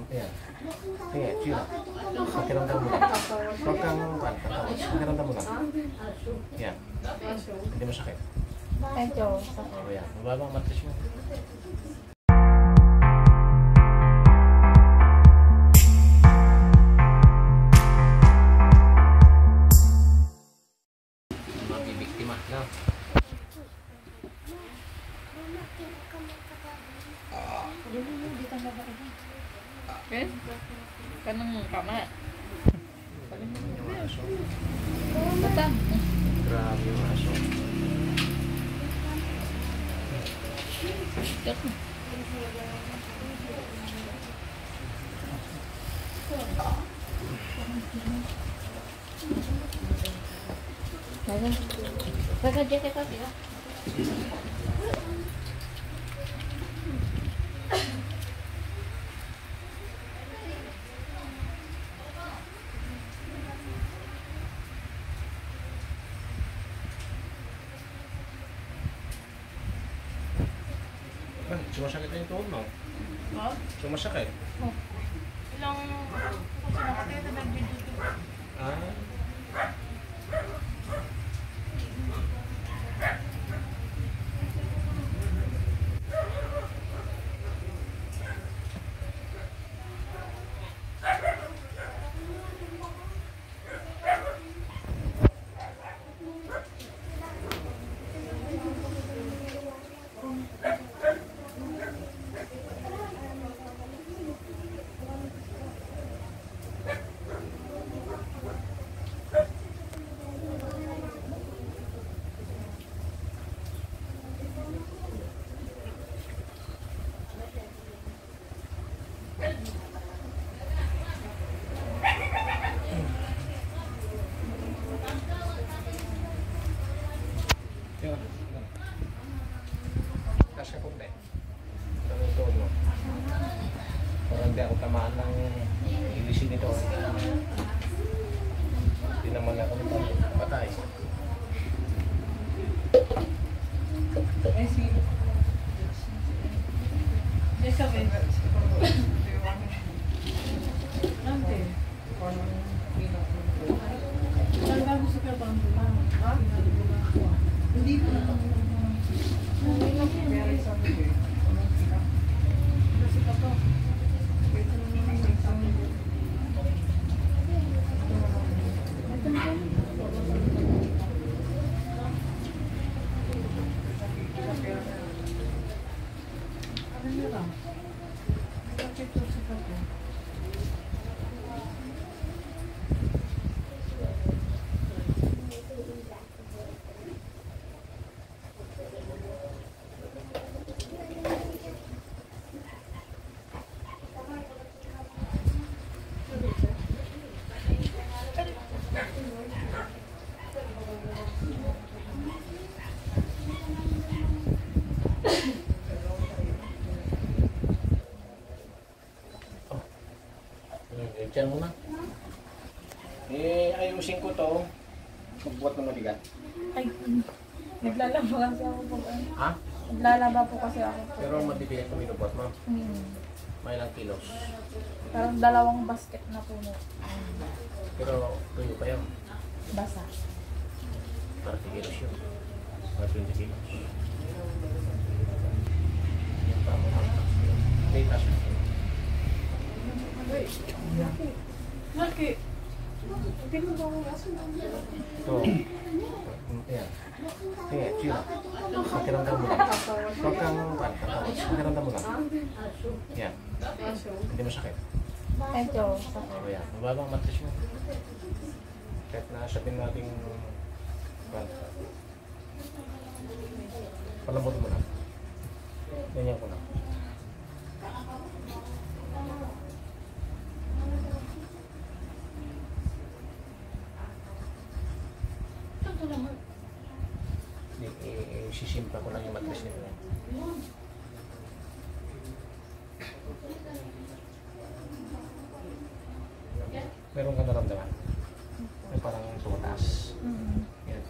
Ayan. Sige, chill. Pakiramdam mo lang. Huwag kang tatapos. Pakiramdam mo lang. Ayan. Hindi masakit. Medyo. O yan. Mababa ang matris mo. Mabibiktima na. Okay? Kanang kama. Yung aso. Batang. Grabe yung aso. Jaga jaket kaki ya. Sumasakit na yung tuhod mo. Oh? Sumasakit. Ilang sinakatay na nag-duty. Ah. Kasya ko ba? Ano ito, no? Parang hindi ako tamaan ng ilisin nito. Hindi naman ako nito. Patay. Eh, si... Eh, sabi. Nante. Talaga gusto ka bang bulang? Ha? Hindi ko na. Pero sabi ko eh. Kasi ka to. Ito naman yung isang... Ano nyo lang? Sakit to sa kato. Diyan muna. Eh, ayusin ko to. Magbuhat ng mabigat. Ay, naglalaba kasi ako pag ano. Ha? Naglalaba po kasi ako. Pero mabibigat kung binubuhat mo. Hmm. May ilang kilos. Parang 2 basket na puno. Pero tuyo pa yun. Basa. 30 kilos yun. Mga 20 kilos. Yung tama lang. May taas yun. Laki. Hindi mo ba ako aso na? Ito. Ayan. Sige, chill. Pakiramdam mo lang. Huwag kang tatapos. Pakiramdam mo lang. Ayan. Hindi masakit. Medyo. O yan. Mababa ang matris mo. Kahit na sabihin natin palambutin mo lang. Ganyan ko lang. Sisimpa ko lang yung matris nito. Meron ka naramdaman? May parang tumataas. Yan.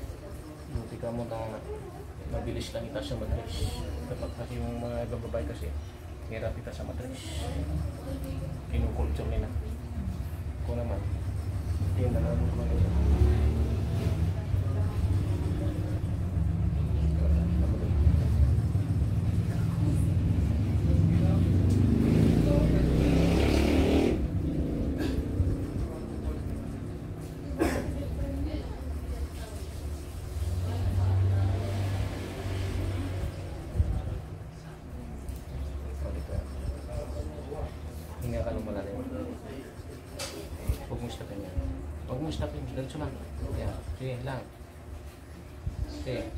Buti ka mo na mabilis lang itaas sa matris. Kapag kasi yung mga babae kasi, hirap itaas sa matris. Kinuha Hinga ka ng malalim. Huwag mo stopin yan. Huwag mo stopin. Diretso lang. Yan. Sige lang. Sige.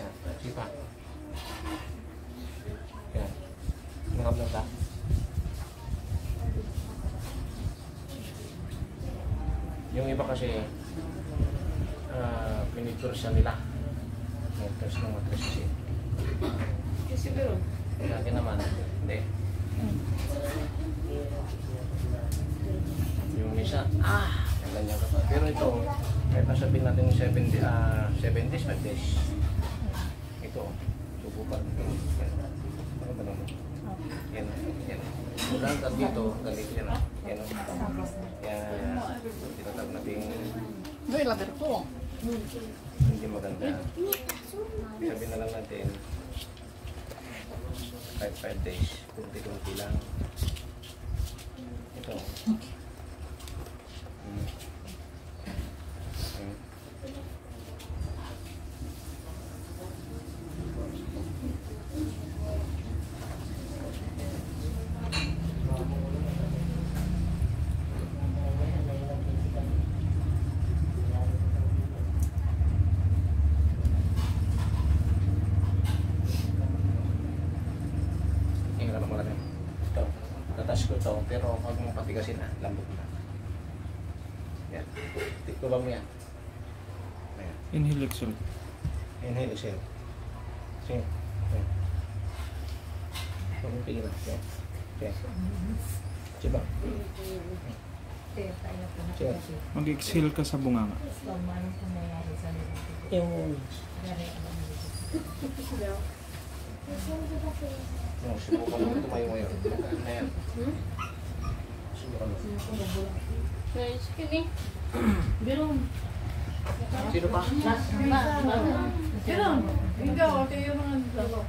Yan. Sige pa. Yan. Nangap lang ka. Yung iba kasi pinitures siya nila. Pinitures ng matras kasi. Siguro. Sa akin naman, hindi. Yung isa, ganyan ka pa. Pero ito, kahit nasabihin natin 7 days, 5 days. Ito, subukan. Ano ba naman? Yan, yan. Mula hanggang dito, hanggang dito yan. Yan, yan. Tinatag natin May lager ko. hindi maganda. Sabihin na lang natin, kahit 5 days, kunti-kunti lang. Ito. Hingala mo lang. Ito. Tatas ko ito, pero huwag mong patigasin na. Lambot na. Yan. Tikubang mo yan. Ayan. Inhale, exhale. Inhale, exhale. Sige. Ayan. Huwag mong pigilan. Yan. Yan. Siba. Siba. Mag-exhale ka sa bunganga. Yung... No, subukan mo tumayo ngayon. Ayan. Subukan mo. Nice. Kini. Biron. Sino pa? Biron. Ikaw, kayo mga dalawa.